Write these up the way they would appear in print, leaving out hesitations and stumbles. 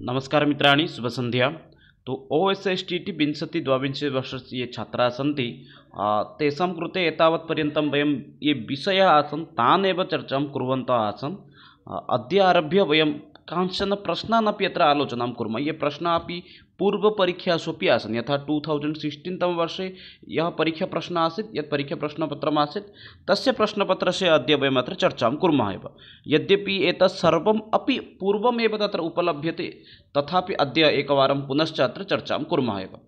नमस्कार मित्राणि शुभसन्ध्या। तो OSSTT विंशति द्वाविंशति वर्षस्य ये छात्राः सन्ति तेषां कृते एतावत्पर्यन्तं वयं ये विषयाः आसन् तान् एव चर्चां कुर्वन्तः आसन्। अद्य आरभ्य वयं कांश्चन प्रश्नान् अपि अत्र आलोचनां कुर्मः। ये प्रश्नाः अपि पूर्वपरीक्षासु अपि आसन्, यथा 2016 तमे वर्षे यः परीक्षाप्रश्नः आसीत्, यत् परीक्षाप्रश्नपत्रम् आसीत् तस्य प्रश्नपत्रस्य अद्य वयम् अत्र चर्चां कुर्मः एव। यद्यपि एतत् सर्वम् अपि पूर्वमेव तत्र उपलभ्यते, तथापि अद्य एकवारं पुनश्च अत्र चर्चां कुर्मः एव।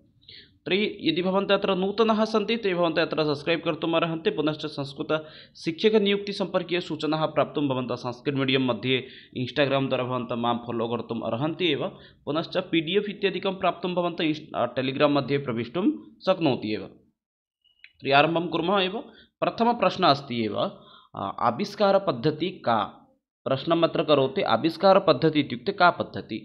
तर्हि यदि भवन्तः अत्र नूतनाः सन्ति तर्हि भवन्तः अत्र सब्स्क्रैब् कर्तुम् अर्हन्ति। पुनश्च संस्कृतशिक्षकनियुक्तिसम्पर्कीय सूचनाः प्राप्तुं भवन्तः संस्कृत मीडियं मध्ये इन्स्टाग्राम् द्वारा भवन्तः मां फलो कर्तुम् अर्हन्ति एव। पुनश्च PDF इत्यादिकं प्राप्तुं भवन्तः टेलिग्राम् मध्ये प्रवेष्टुं शक्नोति एव। तर्हि आरम्भं कुर्मः एव। प्रथमप्रश्नः अस्ति एव, आविष्कारपद्धतिः का? प्रश्नम् अत्र करोति, आविष्कारपद्धतिः इत्युक्ते का पद्धतिः?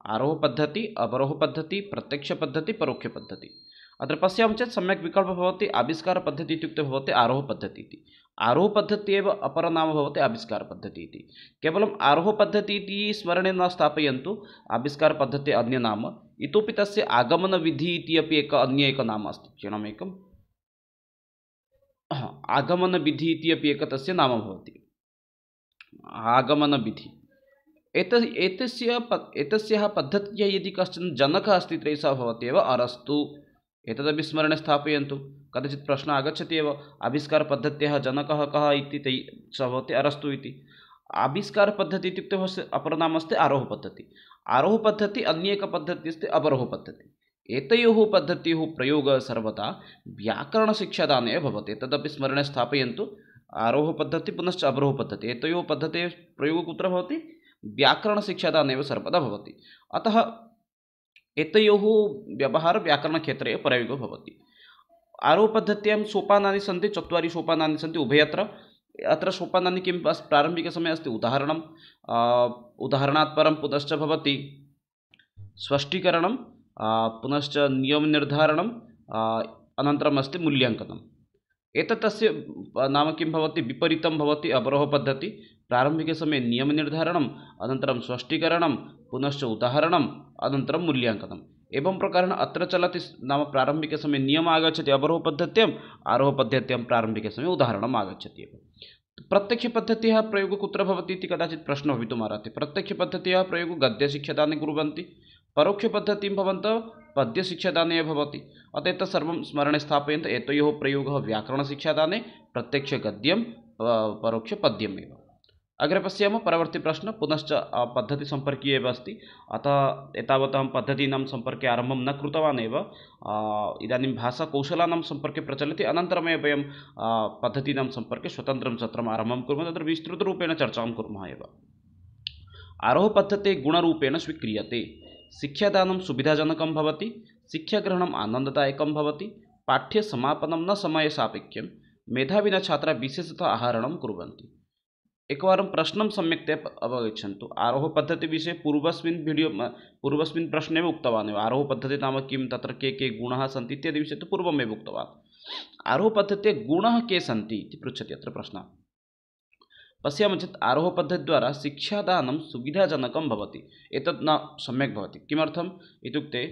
आरोहपद्धति, अवरोहपद्धति, प्रत्यक्षपद्धति, परोक्षपद्धति। अत्र पश्यामः चेत् सम्यक् विकल्पः भवति आविष्कारपद्धतिः इत्युक्ते भवति आरोहपद्धतिः इति। आरोहपद्धतिः एव अपरनाम भवति आविष्कारपद्धतिः इति। केवलम् आरोहपद्धतिः इति स्मरणे न स्थापयन्तु, आविष्कारपद्धतिः अन्यनाम, इतोपि तस्य आगमनविधिः इति अपि एकं नाम अस्ति। क्षणमेकम्, आगमनविधिः इति अपि एकं तस्य नाम भवति, आगमनविधिः। एतस्याः पद्धत्याः यदि कश्चन जनकः अस्ति तर्हि सः भवति एव अरस्तु। एतदपि स्मरणे स्थापयन्तु, कदाचित् प्रश्नः आगच्छति एव आविष्कारपद्धत्याः जनकः कः इति, तर्हि सः भवति अरस्तु इति। आविष्कारपद्धतिः इत्युक्ते अपरनाम अस्ति आरोहपद्धतिः। आरोहपद्धतिः अन्य एका पद्धतिः अस्ति अवरोहपद्धतिः। एतयोः पद्धत्योः प्रयोगः सर्वदा व्याकरणशिक्षादाने भवति, तदपि स्मरणे स्थापयन्तु। आरोहपद्धतिः पुनश्च अवरोहपद्धतिः, एतयोः पद्धतेः प्रयोगः कुत्र भवति? व्याकरणशिक्षादाने एव सर्वदा भवति। अतः एतयोः व्यवहारः व्याकरणक्षेत्रे प्रयोगो भवति। आरोहपद्धत्यां सोपानानि सन्ति, 4 सोपानानि सन्ति उभयत्र। अत्र सोपानानि किं प्रारम्भिकसमये अस्ति उदाहरणम्, उदाहरणात् परं पुनश्च भवति स्पष्टीकरणं, पुनश्च नियमनिर्धारणम्, अनन्तरम् अस्ति मूल्याङ्कनम्। एतत् तस्य नाम किं भवति? विपरीतं भवति अवरोहपद्धतिः। प्रारम्भिकसमये नियमनिर्धारणम्, अनन्तरं स्पष्टीकरणं, पुनश्च उदाहरणम्, अनन्तरं मूल्याङ्कनम्। एवं प्रकारेण अत्र चलति, नाम प्रारम्भिकसमये नियमः आगच्छति अवरोहपद्धत्याम्, आरोहपद्धत्यां प्रारम्भिकसमये उदाहरणम् आगच्छति एव। प्रत्यक्षपद्धत्याः प्रयोगः कुत्र भवति इति कदाचित् प्रश्नः भवितुम् अर्हति। प्रत्यक्षपद्धत्याः प्रयोगः गद्यशिक्षादाने कुर्वन्ति, परोक्षपद्धतिं भवन्तः पद्यशिक्षादाने एव भवति। अतः एतत् सर्वं स्मरणे स्थापयन्तु। एतयोः प्रयोगः व्याकरणशिक्षादाने, प्रत्यक्षगद्यं, परोक्षपद्यम् एव। अग्रे पश्यामः परवर्ती प्रश्नः, पुनश्च पद्धतिसम्पर्कीय एव अस्ति। अतः एतावत् अहं पद्धतीनां सम्पर्के आरम्भं न कृतवान् एव। इदानीं भाषाकौशलानां सम्पर्के प्रचलति, अनन्तरमेव वयं पद्धतीनां सम्पर्के स्वतन्त्रं सत्रम् आरम्भं कुर्मः, तत्र विस्तृतरूपेण चर्चां कुर्मः एव। आरोहपद्धतिः गुणरूपेण स्वीक्रियते। शिक्षादानं सुविधाजनकं भवति, शिक्षाग्रहणम् आनन्ददायकं भवति, पाठ्यसमापनं न समयसापेक्षं, मेधाविना छात्राः विशेषतः आहरणं कुर्वन्ति। एकवारं प्रश्नं सम्यक्तया अवगच्छन्तु। आरोहपद्धतिविषये पूर्वस्मिन् प्रश्ने एव उक्तवान् एव। आरोहपद्धतिः नाम किं, तत्र के गुणाः सन्ति इत्यादि विषये तु पूर्वमेव उक्तवान्। आरोहपद्धत्याः गुणाः के सन्ति इति पृच्छति अत्र प्रश्नः। पश्यामः चेत् आरोहपद्धतिद्वारा शिक्षादानं सुविधाजनकं भवति। एतत् न सम्यक् भवति। किमर्थम् इत्युक्ते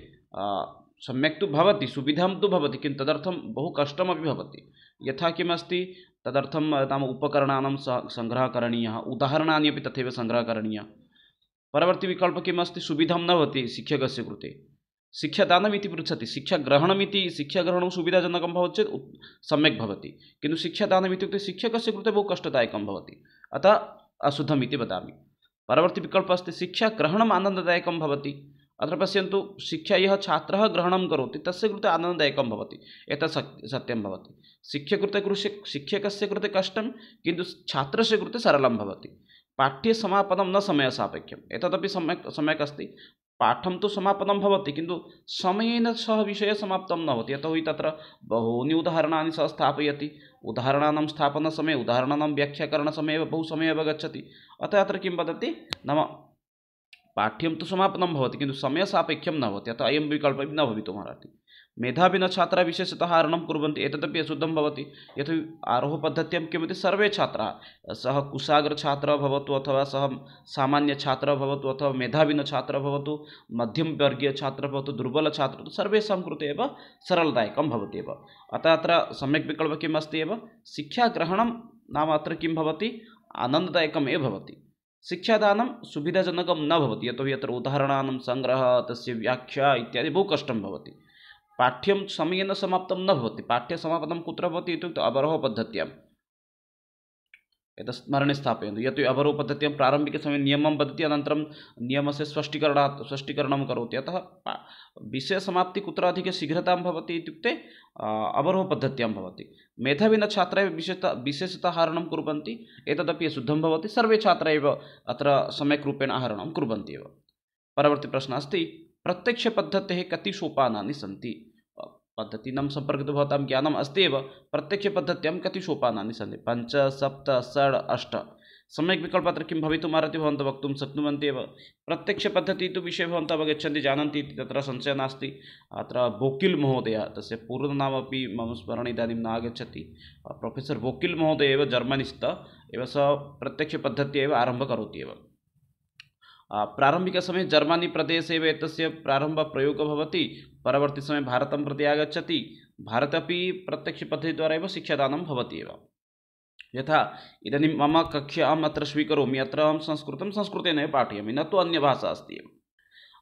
सम्यक् तु भवति, सुविधां तु भवति, किन्तु तदर्थं बहु कष्टमपि भवति। यथा किमस्ति, तदर्थं नाम उपकरणानां सङ्ग्रहः करणीयः, उदाहरणानि अपि तथैव सङ्ग्रहः करणीयः। परवर्ती विकल्पः किम् अस्ति? सुविधां न भवति शिक्षकस्य कृते। शिक्षादानम् इति पृच्छति, शिक्षाग्रहणं सुविधाजनकं भवति चेत् सम्यक् भवति, किन्तु शिक्षादानम् इत्युक्ते शिक्षकस्य कृते बहु कष्टदायकं भवति, अतः अशुद्धम् इति वदामि। परवर्ती विकल्पः अस्ति शिक्षाग्रहणम् आनन्ददायकं भवति। अत्र पश्यन्तु, शिक्षा यः छात्रः ग्रहणं करोति तस्य कृते आनन्ददायकं भवति, एतत् सत्यं भवति। शिक्षकस्य कृते कष्टं, किन्तु छात्रस्य कृते सरलं भवति। पाठ्यसमापनं न समयसापेक्षम्, एतदपि सम्यक् अस्ति। पाठं तु समापनं भवति, किन्तु समयेन सह विषयः समाप्तं न भवति, यतोहि तत्र बहूनि उदाहरणानि सः स्थापयति। उदाहरणानां स्थापनसमये, उदाहरणानां व्याख्याकरणसमये एव बहु समयः गच्छति। अतः अत्र किं वदति नाम, पाठ्यं तु समापनं भवति, किन्तु समयसापेक्षं न भवति, अतः अयं विकल्पः न भवितुम् अर्हति। मेधाविन छात्राः विशेषतः हरणं कुर्वन्ति, एतदपि अशुद्धं भवति। यतोहि आरोहपद्धत्यां किं भवति, सर्वे छात्राः, सः कुशाग्रछात्रः भवतु अथवा सः सामान्यछात्रः भवतु अथवा मेधाविनछात्रः भवतु, मध्यमवर्गीयछात्रः भवतु, दुर्बलछात्रः भवतु, सर्वेषां कृते एव सरलदायकं भवति एव। अतः अत्र सम्यक् विकल्पः किम् अस्ति एव, शिक्षाग्रहणं नाम अत्र किं भवति, आनन्ददायकम् एव भवति। शिक्षादानं सुविधाजनकं न भवति, यतोहि अत्र उदाहरणानां सङ्ग्रहः, तस्य व्याख्या इत्यादि बहु कष्टं भवति। पाठ्यं समयेन समाप्तं न भवति। पाठ्यसमापनं कुत्र भवति इत्युक्ते अवरोहपद्धत्याम्। एतत् स्मरणे स्थापयन्तु। यतो हि अवरोहपद्धत्यां प्रारम्भिकसमये नियमं वदति, अनन्तरं नियमस्य स्पष्टीकरणं करोति। अतः विषयसमाप्तिः कुत्र अधिकशीघ्रतां भवति इत्युक्ते अवरोहपद्धत्यां भवति। मेधाविनछात्राः विशेषतः हरणं कुर्वन्ति, एतदपि अशुद्धं भवति। सर्वे छात्राः एव अत्र सम्यक् आहरणं कुर्वन्ति एव। परवर्ती प्रश्नः अस्ति, प्रत्यक्षपद्धतेः कति सोपानानि सन्ति? पद्धतीनां सम्पर्कितो भवतां ज्ञानम् अस्ति एव। प्रत्यक्षपद्धत्यां कति सोपानानि सन्ति? 5, 7, 6, 8। सम्यक् विकल्पः अत्र किं भवितुमर्हति भवन्तः वक्तुं शक्नुवन्ति एव। प्रत्यक्षपद्धतिः तु विषये भवन्तः अवगच्छन्ति, जानन्ति इति तत्र संशयः नास्ति। अत्र वोकिल् महोदयः, तस्य पूर्णनामपि मम स्मरणे इदानीं न आगच्छति। प्रोफेसर् वोकिल् महोदयः एव जर्मनिस्थः एव, सः प्रत्यक्षपद्धत्या एव आरम्भं करोति एव। प्रारम्भिकसमये जर्मनी प्रदेशे एव एतस्य प्रारम्भप्रयोगः भवति। परवर्ती समये भारतं प्रति आगच्छति। भारते अपि प्रत्यक्षपद्धतिद्वारा एव शिक्षादानं भवति एव। यथा इदानीं मम कक्षा अहम् अत्र स्वीकरोमि, अत्र अहं संस्कृतं संस्कृतेन एव पाठयामि, न तु अन्यभाषा अस्ति एव।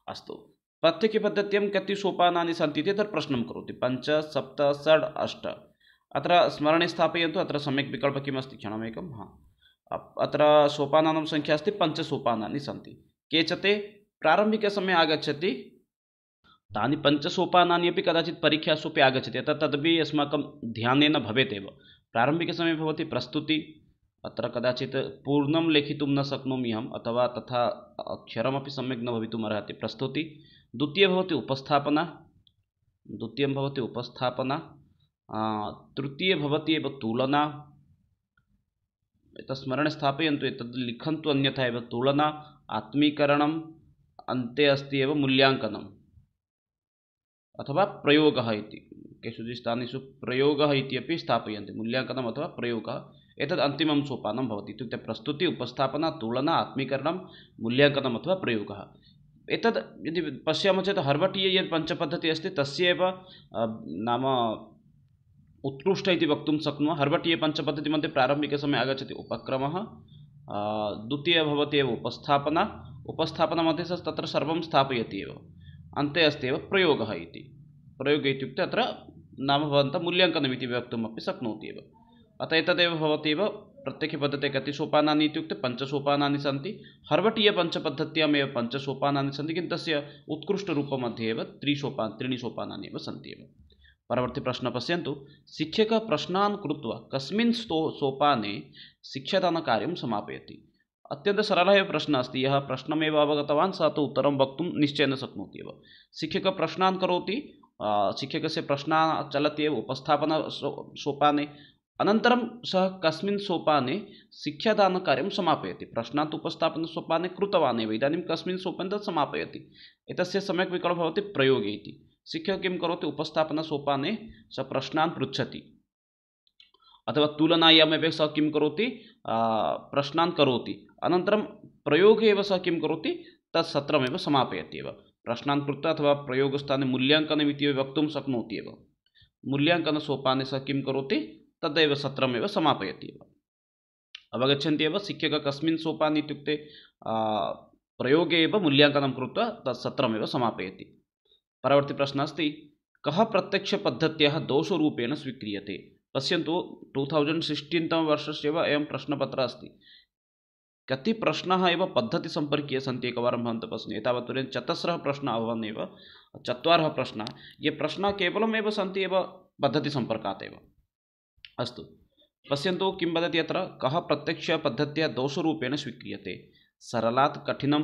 अस्तु, प्रत्यक्षपद्धत्यां कति सोपानानि सन्ति इति तत्र प्रश्नं करोति। 5, 7, 6, 8। अत्र स्मरणे स्थापयन्तु। अत्र सम्यक् विकल्पः किम् अस्ति, क्षणमेकं। अत्र सोपानानां संख्या अस्ति 5 सोपानानि सन्ति। केचते प्रारम्भिकसमये आगच्छति, तानि 5 सोपानानि अपि कदाचित् परीक्षासु अपि आगच्छति। अतः तदपि अस्माकं ध्यानेन भवेत् एव। प्रारम्भिकसमये भवति प्रस्तुति, अत्र कदाचित् पूर्णं लेखितुं न शक्नोमि अहम्, अथवा तथा अक्षरमपि सम्यक् न भवितुम् अर्हति। प्रस्तुति। द्वितीयं भवति उपस्थापना। तृतीयं भवति एव तुलना। एतत् स्मरणे स्थापयन्तु, एतद् लिखन्तु अन्यथा एव। तुलना, आत्मीकरणम्, अन्ते अस्ति एव मूल्याङ्कनम् अथवा प्रयोगः इति। केषुचित् स्थानेषु प्रयोगः इति अपि स्थापयन्ति, मूल्याङ्कनम् अथवा प्रयोगः। एतद् अन्तिमं सोपानं भवति, इत्युक्ते प्रस्तुति, उपस्थापना, तुलना, आत्मीकरणं, मूल्याङ्कनम् अथवा प्रयोगः। एतद् यदि पश्यामः चेत् हर्वटीये यत् पञ्चपद्धतिः अस्ति तस्य एव नाम उत्कृष्ट इति वक्तुं शक्नुमः। हर्वटीय पञ्चपद्धतिमध्ये प्रारम्भिकसमये आगच्छति उपक्रमः, द्वितीयः भवति एव उपस्थापनामध्ये सः तत्र सर्वं स्थापयति एव, अन्ते अस्ति एव प्रयोगः इति। प्रयोगः इत्युक्ते अत्र नाम भवन्तः मूल्याङ्कनम् इति वक्तुमपि शक्नोति एव। अतः एतदेव भवति एव प्रत्यक्षपद्धतेः कति सोपानानि इत्युक्ते 5 सोपानानि सन्ति। हर्वटीय पञ्चपद्धत्याम् एव 5 सोपानानि सन्ति, किन्तु तस्य उत्कृष्टरूपमध्ये एव 3 सोपानानि एव सन्ति एव। परवर्ती प्रश्न पश्यन्तु, शिक्षकः प्रश्नान् कृत्वा कस्मिन् सोपाने शिक्षादानकार्यं समापयति? अत्यन्तं सरलः एव प्रश्नः अस्ति। यः प्रश्नमेव अवगतवान् सः तु उत्तरं वक्तुं निश्चयेन शक्नोति एव। शिक्षकः प्रश्नान् करोति, शिक्षकस्य प्रश्नः चलति एव उपस्थापना सोपाने, अनन्तरं सः कस्मिन् सोपाने शिक्षादानकार्यं समापयति। प्रश्नात् उपस्थापनसोपाने कृतवान् एव, इदानीं कस्मिन् सोपाने तत् समापयति। एतस्य सम्यक् विकल्पः भवति प्रयोगे इति। शिक्षकः किं करोति, उपस्थापनसोपाने सः प्रश्नान् पृच्छति, अथवा तुलनायामेव सः किं करोति, प्रश्नान् करोति, अनन्तरं प्रयोगे एव सः किं करोति, तत् सत्रमेव समापयति एव। प्रश्नान् कृत्वा अथवा प्रयोगस्थाने मूल्याङ्कनम् इति वक्तुं शक्नोति एव। मूल्याङ्कनसोपाने सः किं करोति, तदेव सत्रमेव समापयति एव। अवगच्छन्ति एव शिक्षकः कस्मिन् सोपाने इत्युक्ते प्रयोगे एव मूल्याङ्कनं कृत्वा तत् सत्रमेव समापयति। परवर्ती प्रश्नः अस्ति, कः प्रत्यक्षपद्धत्याः दोषरूपेण स्वीक्रियते? पश्यन्तु, 2016 वर्षस्य एव अयं प्रश्नपत्रम् अस्ति। कति प्रश्नाः एव पद्धतिसम्पर्कीयाः सन्ति एकवारं भवन्तः पश्यन्तु। एतावत्पर्यन्तं 4 प्रश्नाः अभवन् एव, 4 प्रश्नाः। ये प्रश्नाः केवलमेव सन्ति एव पद्धतिसम्पर्कात् एव। अस्तु, पश्यन्तु किं वदति अत्र, कः प्रत्यक्षपद्धत्याः दोषरूपेण स्वीक्रियते? सरलात् कठिनं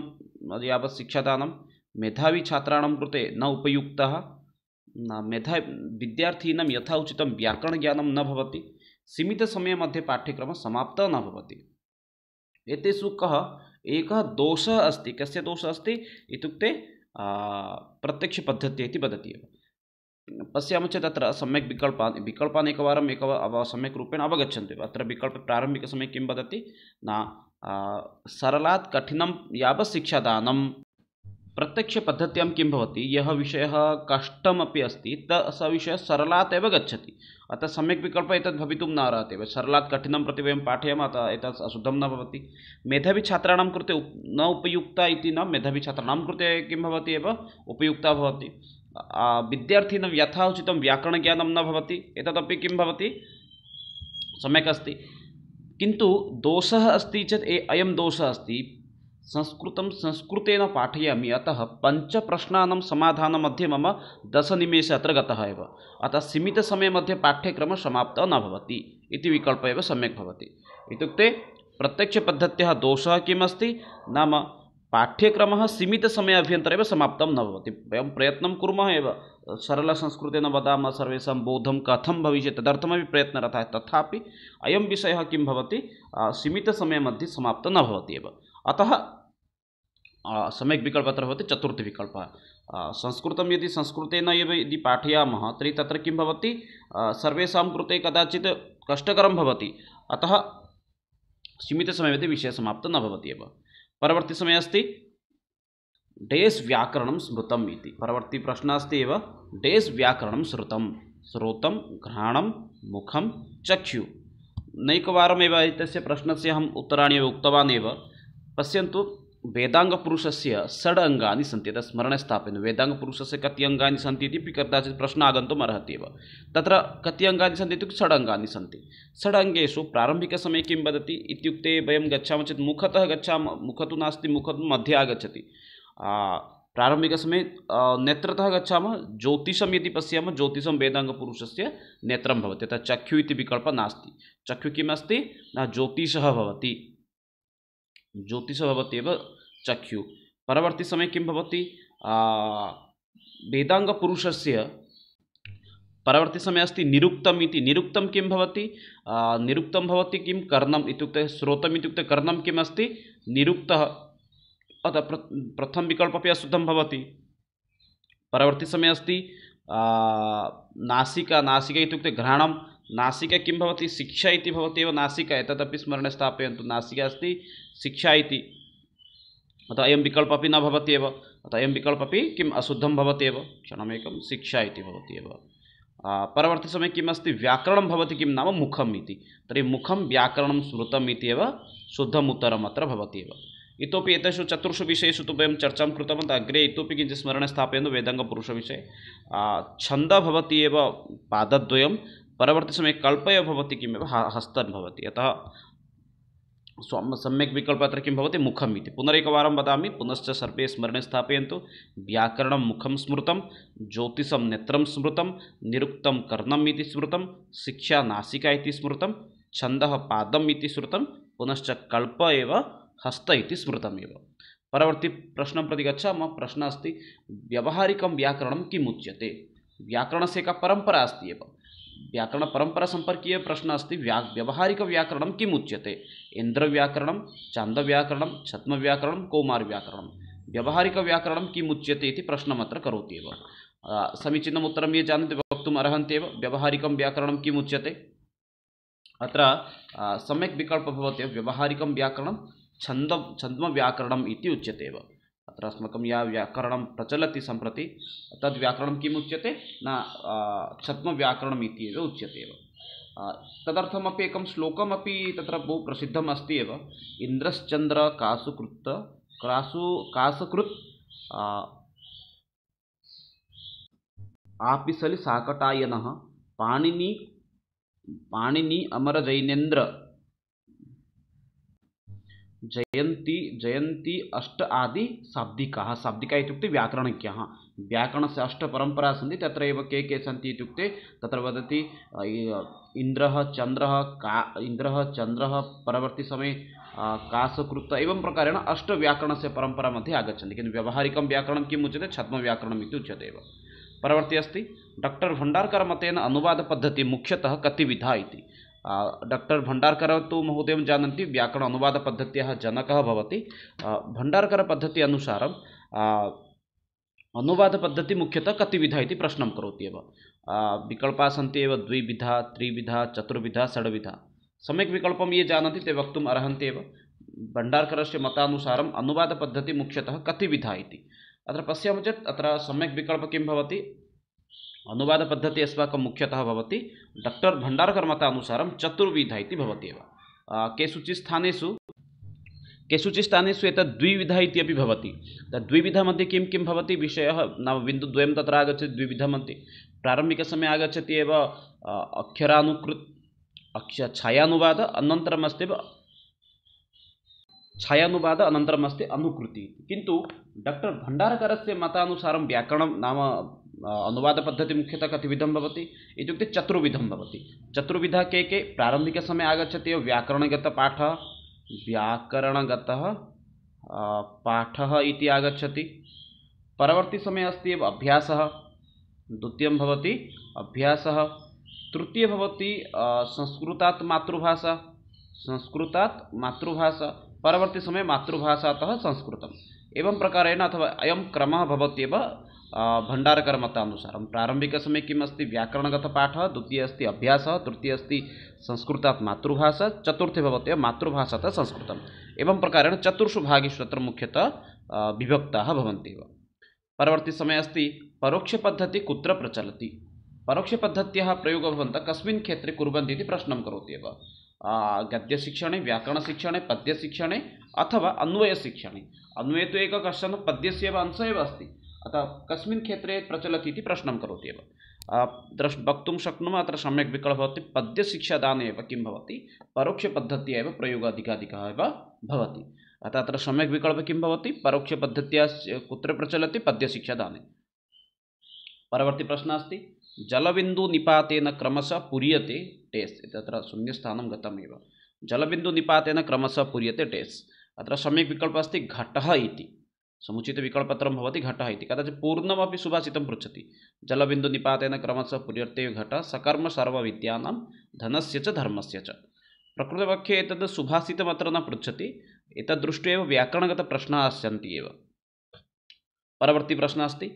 यावत् शिक्षादानं, मेधावी छात्राणां कृते न उपयुक्तः, विद्यार्थिनां यथा उचितं व्याकरणज्ञानं न भवति, सीमितसमयमध्ये पाठ्यक्रमः समाप्तः न भवति। एतेषु कः एकः दोषः अस्ति? कस्य दोषः अस्ति इत्युक्ते प्रत्यक्षपद्धत्याः इति वदति एव। पश्यामः चेत् अत्र सम्यक् विकल्पान् एकवारम् सम्यक् रूपेण अवगच्छन्तु। अत्र विकल्प प्रारम्भिकसमये किं वदति न सरलात् कठिनं यावत् शिक्षादानं। प्रत्यक्षपद्धत्यां किं भवति, यः विषयः कष्टमपि अस्ति सः विषयः सरलात् एव गच्छति। अतः सम्यक् विकल्प एतद् भवितुं न अर्हति एव। सरलात् कठिनं प्रति वयं पाठयामः, अतः एतत् अशुद्धं न भवति। मेधावी छात्राणां कृते न उपयुक्ता इति न, मेधावी छात्राणां कृते किं भवति एव उपयुक्ता भवति। विद्यार्थिनां यथा उचितं व्याकरणज्ञानं न भवति, एतदपि किं भवति सम्यक् अस्ति। किन्तु दोषः अस्ति चेत् अयं दोषः अस्ति, संस्कृतं संस्कृतेन पाठयामि, अतः पञ्चप्रश्नानां समाधानमध्ये मम 10 निमेषः अत्र गतः एव, अतः सीमितसमयमध्ये पाठ्यक्रमः समाप्तः न भवति इति विकल्पः एव सम्यक् भवति। इत्युक्ते प्रत्यक्षपद्धत्याः दोषः किम् अस्ति नाम पाठ्यक्रमः सीमितसमयाभ्यन्तरे एव समाप्तं न भवति। वयं प्रयत्नं कुर्मः एव, सरलसंस्कृतेन वदामः, सर्वेषां बोधं कथं भविष्यति तदर्थमपि प्रयत्नरतः, तथापि अयं विषयः किं भवति सीमितसमयमध्ये समाप्तः न भवति एव। अतः सम्यक् विकल्पः अत्र भवति चतुर्थविकल्पः। संस्कृतं यदि संस्कृतेन एव यदि पाठयामः तर्हि तत्र किं भवति सर्वेषां कृते कदाचित् कष्टकरं भवति, अतः सीमितसमये विषयः समाप्तः न भवति एव। परवर्ती समये अस्ति डेस् व्याकरणं स्मृतम् इति। परवर्ती प्रश्नः अस्ति एव डेस् व्याकरणं श्रुतं, श्रोतं, घ्राणं, मुखं, चक्षु। नैकवारमेव एतस्य प्रश्नस्य अहम् उत्तराणि एव उक्तवान् एव। पश्यन्तु, वेदाङ्गपुरुषस्य 6 अङ्गानि सन्ति। तत् स्मरणे स्थापयन्तु, वेदाङ्गपुरुषस्य कति अङ्गानि सन्ति इति कदाचित् प्रश्नः आगन्तुम् अर्हति एव। तत्र कति अङ्गानि सन्ति इत्युक्ते 6 अङ्गानि सन्ति। 6 अङ्गेषु प्रारम्भिकसमये किं वदति इत्युक्ते वयं गच्छामः चेत् मुखतः गच्छामः, मुखं तु नास्ति, मुखं मध्ये आगच्छति। प्रारम्भिकसमये नेत्रतः गच्छामः, ज्योतिषं यदि पश्यामः, ज्योतिषं वेदाङ्गपुरुषस्य नेत्रं भवति। तत् चक्षु इति विकल्पः नास्ति। चक्षु किम् अस्ति न ज्योतिषः भवति, ज्योतिषः भवति एव चक्षु। परवर्ती समये किं भवति वेदाङ्गपुरुषस्य परवर्ती समये अस्ति निरुक्तम् इति। निरुक्तं किं भवति निरुक्तं भवति किं कर्णम् इत्युक्ते, श्रोतम् इत्युक्ते कर्णं किम् अस्ति निरुक्तः, अतः प्रथम विकल्पः अशुद्धं भवति। परवर्ती समये अस्ति नासिका। नासिका इत्युक्ते घ्राणं। नासिका किं भवति शिक्षा इति भवति एव नासिका, एतदपि स्मरणे स्थापयन्तु। नासिका अस्ति शिक्षा इति, अतः अयं विकल्पः अपि न भवति एव। अतः अयं विकल्पः अपि किम् अशुद्धं भवति एव, क्षणमेकं, शिक्षा इति भवति एव। परवर्ती समये किम् अस्ति व्याकरणं भवति किं नाम मुखम् इति। तर्हि मुखं व्याकरणं स्मृतम् इति एव शुद्धम् उत्तरम् अत्र भवति एव। इतोपि एतेषु 4 विषयेषु तु वयं चर्चां कृतवन्तः। अग्रे इतोपि किञ्चित् स्मरणे स्थापयन्तु वेदाङ्गपुरुषविषये। छन्दः भवति एव पादद्वयं, परवर्ती समये कल्पः भवति किमेव हस्तः भवति। अतः सम्यक् विकल्पः अत्र किं भवति मुखम् इति। पुनरेकवारं वदामि, पुनश्च सर्वे स्मरणे स्थापयन्तु। व्याकरणं मुखं स्मृतं, ज्योतिषं नेत्रं स्मृतं, निरुक्तं कर्णम् इति स्मृतं, शिक्षा नासिका इति स्मृतं, छन्दः पादम् इति श्रुतं, पुनश्च कल्पः एव हस्त इति स्मृतमेव। परवर्ती प्रश्नं प्रति गच्छामः। प्रश्नः अस्ति व्यावहारिकं व्याकरणं किम् उच्यते। व्याकरणस्य एका परम्परा अस्ति एव। व्याकरणपरम्परा सम्पर्कीय प्रश्नः अस्ति व्यावहारिकव्याकरणं किम् उच्यते। इन्द्रव्याकरणं, चान्दव्याकरणं, छद्मव्याकरणं, कौमारव्याकरणं। व्यावहारिकव्याकरणं किम् उच्यते इति प्रश्नमत्र करोति एव। समीचीनम् उत्तरं ये जानन्ति वक्तुम् अर्हन्ति एव। व्यावहारिकं व्याकरणं किम् उच्यते, अत्र सम्यक् विकल्पः भवति व्यावहारिकं व्याकरणं छद्मव्याकरणम् इति उच्यते एव। अत्र अस्माकं या व्याकरणं प्रचलति सम्प्रति तद् व्याकरणं किम् उच्यते न छद्मव्याकरणम् इति एव उच्यते एव। तदर्थमपि एकं श्लोकमपि तत्र बहु प्रसिद्धम् अस्ति एव। इन्द्रश्चन्द्र कासकृत् आपिसलि साकटायनः पाणिनि अमरजैनेन्द्र जयन्ती अष्ट आदि शाब्दिकाः। शाब्दिका इत्युक्ते व्याकरणज्ञाः। व्याकरणस्य 8 परम्पराः सन्ति। तत्र एव के सन्ति इत्युक्ते तत्र वदति इन्द्रः चन्द्रः परवर्ती समये कासकृत्, एवं प्रकारेण 8 व्याकरणस्य परम्परा मध्ये आगच्छन्ति। किन्तु व्यावहारिकं व्याकरणं किम् उच्यते छद्मव्याकरणम् इति उच्यते एव। परवर्ती अस्ति डॉक्टर भण्डारकर मतेन अनुवादपद्धतिः मुख्यतः कतिविधा इति। डॉक्टर भण्डारकर तु महोदयं जानन्ति व्याकरण अनुवादपद्धत्याः जनकः भवति। भण्डारकर पद्धति अनुसारं अनुवादपद्धतिः मुख्यतः कतिविधा इति प्रश्नं करोति एव। विकल्पाः सन्ति एव द्विविधा, त्रिविधा, चतुर्विधा, षड्विधा। सम्यक् विकल्पं ये जानन्ति ते वक्तुम् अर्हन्ति एव। भण्डारकरस्य मतानुसारम् अनुवादपद्धतिः मुख्यतः कतिविधा इति। अत्र पश्यामः चेत् अत्र सम्यक् विकल्पः किं भवति? अनुवादपद्धतिः अस्माकं मुख्यतः भवति डॉक्टर भण्डारकर मतानुसारं चतुर्विधा इति भवति एव। केषुचित् स्थानेषु एतत् द्विविधा इति अपि भवति। द्विविधा मध्ये किं किं भवति विषयः नाम बिन्दुद्वयं तत्र आगच्छति द्विविधा मध्ये। प्रारम्भिकसमये आगच्छति एव छायानुवाद अनन्तरम् अस्ति छायानुवाद अनन्तरम् अस्ति अनुकृति। किन्तु डॉक्टर भण्डारकरस्य मतानुसारं व्याकरणं नाम अनुवादपद्धतिः मुख्यतः कतिविधं भवति इत्युक्ते चतुर्विधं भवति। चतुर्विधा के प्रारम्भिकसमये आगच्छति एव व्याकरणगतः पाठः इति आगच्छति। परवर्ती समये अस्ति एव अभ्यासः, द्वितीयं भवति अभ्यासः, तृतीय भवति संस्कृतात् मातृभाषा, परवर्ती समये मातृभाषातः संस्कृतम्। एवं प्रकारेण अथवा अयं क्रमः भवत्येव भण्डारकर मतानुसारं। प्रारम्भिकसमये किम् अस्ति? व्याकरणगतपाठः, द्वितीय अस्ति अभ्यासः, तृतीय अस्ति संस्कृतात् मातृभाषा, चतुर्थे भवत्येव मातृभाषातः संस्कृतम्। एवं प्रकारेण चतुर्षु भागेषु तत्र मुख्यतः विभक्ताः भवन्ति एव। परवर्ती समये अस्ति परोक्षपद्धतिः कुत्र प्रचलति? परोक्षपद्धत्याः प्रयोगः भवन्तः कस्मिन् क्षेत्रे कुर्वन्ति इति प्रश्नं करोति एव। गद्यशिक्षणे, व्याकरणशिक्षणे, पद्यशिक्षणे अथवा अन्वयशिक्षणे। अन्वये तु एकः कश्चन पद्यस्य एव अंशः एव अस्ति, अतः कस्मिन् क्षेत्रे प्रचलति इति प्रश्नं करोति एव। वक्तुं शक्नुमः अत्र सम्यक् विकल्पः भवति पद्यशिक्षादाने एव किं भवति? परोक्षपद्धत्या एव प्रयोगः अधिकाधिकः एव भवति। अतः अत्र सम्यक् विकल्पः किं भवति? परोक्षपद्धत्या कुत्र प्रचलति? पद्यशिक्षादाने। परवर्ती प्रश्नः अस्ति जलबिन्दुनिपातेन क्रमशः पूर्यते टेस्। तत्र शून्यस्थानं गतमेव। जलबिन्दुनिपातेन क्रमशः पूर्यते टेस्। अत्र सम्यक् विकल्पः अस्ति घटः इति। समुचितविकल्पत्रयं भवति घटः इति। कदाचित् पूर्णमपि सुभाषितं पृच्छति। जलबिन्दुनिपातेन क्रमशः पूर्यते घटः सकर्म सर्वविद्यानां धनस्य च धर्मस्य च। प्रकृतपक्षे एतद् सुभाषितमत्र न पृच्छति, एतद्दृष्ट्वा एव व्याकरणगतप्रश्नाः सन्ति एव। परवर्ती प्रश्नः अस्ति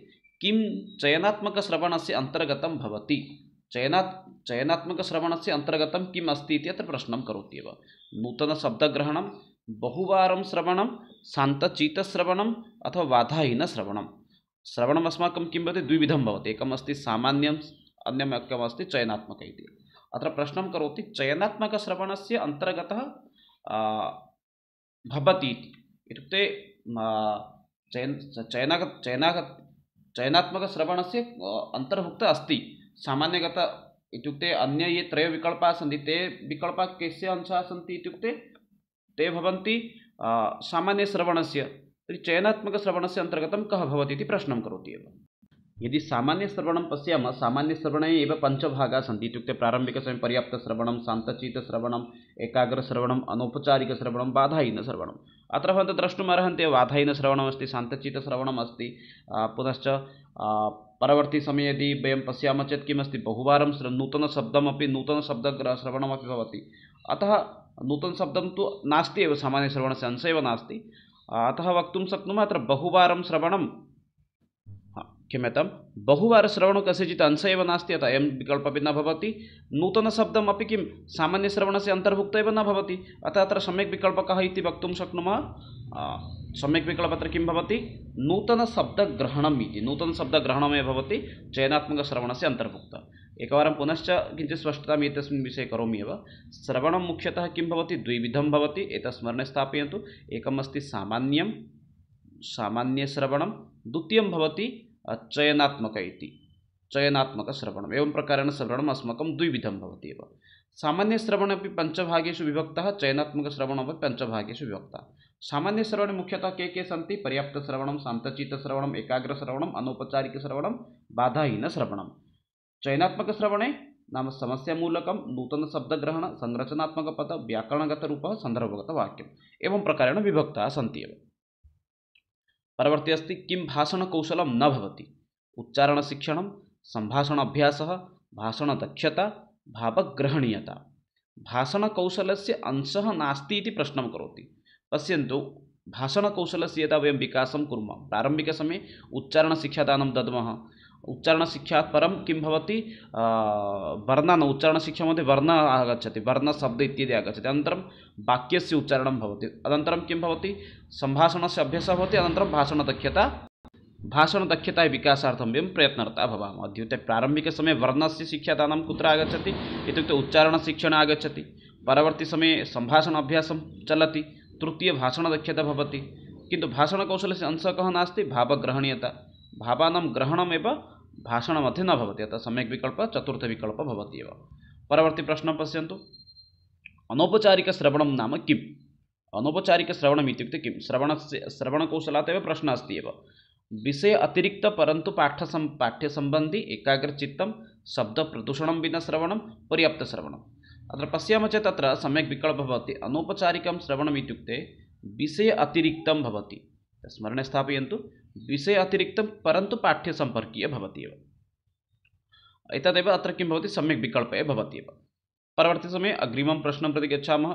किं चयनात्मकश्रवणस्य अन्तर्गतं भवति? चयनात्मकश्रवणस्य अन्तर्गतं किम् अस्ति इति अत्र प्रश्नं करोति एव। नूतनशब्दग्रहणं, बहुवारं श्रवणं, शान्तचित्तश्रवणम् अथवा बाधाहीनश्रवणं। श्रवणम् अस्माकं किं भवति? द्विविधं भवति। एकम् अस्ति सामान्यम्, अन्यम् एकम् अस्ति चयनात्मक इति। अत्र प्रश्नं करोति चयनात्मकश्रवणस्य अन्तर्गतः भवति इत्युक्ते चयनात्मकश्रवणस्य अन्तर्भुक्तः अस्ति। सामान्यगत इत्युक्ते अन्य ये त्रय विकल्पाः सन्ति ते विकल्पाः कस्य अंशाः सन्ति इत्युक्ते ते भवन्ति सामान्यश्रवणस्य। तर्हि चयनात्मकश्रवणस्य अन्तर्गतं कः भवति इति प्रश्नं करोति एव। यदि सामान्यश्रवणं पश्यामः, सामान्यश्रवणे एव पञ्चभागाः सन्ति इत्युक्ते प्रारम्भिकसमये पर्याप्तश्रवणं, शान्तचित्तश्रवणम्, एकाग्रश्रवणम्, अनौपचारिकश्रवणं, बाधाहीनश्रवणम्। अत्र भवन्तः द्रष्टुम् अर्हन्ति बाधाहीनश्रवणमस्ति, शान्तचित्तश्रवणम् अस्ति। पुनश्च परवर्ती समये यदि वयं पश्यामः चेत् किमस्ति? बहुवारं नूतनशब्दमपि नूतनशब्दश्रवणमपि भवति। अतः नूतनशब्दं तु नास्ति एव, सामान्यश्रवणस्य अंशः एव नास्ति। अतः वक्तुं शक्नुमः अत्र बहुवारं श्रवणं क्षम्यतां बहुवारश्रवणं कस्यचित् अंशः एव नास्ति, अतः अयं विकल्पः न भवति। नूतनशब्दमपि किं सामान्यश्रवणस्य अन्तर्भुक्तः एव न भवति, अतः अत्र सम्यक् विकल्पः कः इति वक्तुं शक्नुमः। सम्यक् विकल्पः अत्र किं भवति? नूतनशब्दग्रहणम् इति। नूतनशब्दग्रहणमेव भवति चयनात्मकश्रवणस्य अन्तर्भुक्तः। एकवारं पुनश्च किञ्चित् स्पष्टताम् एतस्मिन् विषये करोमि एव। श्रवणं मुख्यतः किं भवति? द्विविधं भवति, एतत् स्मरणे स्थापयन्तु। एकम् अस्ति सामान्यश्रवणं, द्वितीयं भवति चयनात्मक इति, चयनात्मकश्रवणम्। एवं प्रकारेण श्रवणम् अस्माकं द्विविधं भवति एव। सामान्यश्रवणे अपि पञ्चभागेषु विभक्तः, चयनात्मकश्रवणमपि पञ्चभागेषु विभक्तः। सामान्यश्रवणे मुख्यतः के सन्ति? पर्याप्तश्रवणं, शान्तचित्तश्रवणम्, एकाग्रश्रवणम्, अनौपचारिकश्रवणं, बाधाहीनश्रवणम्। चयनात्मकश्रवणे नाम समस्यामूलकं, नूतनशब्दग्रहण, संरचनात्मकपद, व्याकरणगतरूपः, सन्दर्भगतवाक्यम्। एवं प्रकारेण विभक्ताः सन्ति एव। परवर्ती अस्ति किं भाषणकौशलं न भवति? उच्चारणशिक्षणं, सम्भाषण अभ्यासः, भाषणदक्षता, भावग्रहणीयता। भाषणकौशलस्य अंशः नास्ति इति प्रश्नं करोति। पश्यन्तु भाषणकौशलस्य यदा वयं विकासं कुर्मः प्रारम्भिकसमये उच्चारणशिक्षादानं दद्मः उच्चारणशिक्षात् परं किं भवति वर्णानाम् उच्चारणशिक्षा मध्ये वर्ण आगच्छति वर्णशब्द इत्यादि आगच्छति अनन्तरं वाक्यस्य उच्चारणं भवति अनन्तरं किं भवति सम्भाषणस्य अभ्यासः भवति अनन्तरं भाषणदक्षता विकासार्थं वयं प्रयत्नरताः भवामः अद्यूते प्रारम्भिकसमये वर्णस्य शिक्षादानं कुत्र आगच्छति इत्युक्ते उच्चारणशिक्षणे आगच्छति परवर्तिसमये सम्भाषण अभ्यासं चलति तृतीय भाषणदक्षता भवति किन्तु भाषणकौशलस्य अंशः कः नास्ति भावग्रहणीयता भावानां ग्रहणमेव भाषणमध्ये न भवति अतः सम्यक् विकल्पः चतुर्थविकल्पः भवति एव परवर्ती प्रश्नं पश्यन्तु अनौपचारिकश्रवणं नाम किम् अनौपचारिकश्रवणम् इत्युक्ते किं श्रवणकौशलात् एव प्रश्नः अस्ति एव विषय अतिरिक्त परन्तु पाठ्यसम्बन्धी एकाग्रचित्तं शब्दप्रदूषणं विना श्रवणं पर्याप्तश्रवणम् अत्र पश्यामः चेत् अत्र सम्यक् विकल्पः भवति अनौपचारिकं श्रवणम् इत्युक्ते विषय अतिरिक्तं भवति स्मरणे स्थापयन्तु विषय अतिरिक्तं परन्तु पाठ्यसम्पर्कीय भवति एव एतदेव अत्र किं भवति सम्यक् विकल्पः भवति एव परवर्ती समये अग्रिमं प्रश्नं प्रति गच्छामः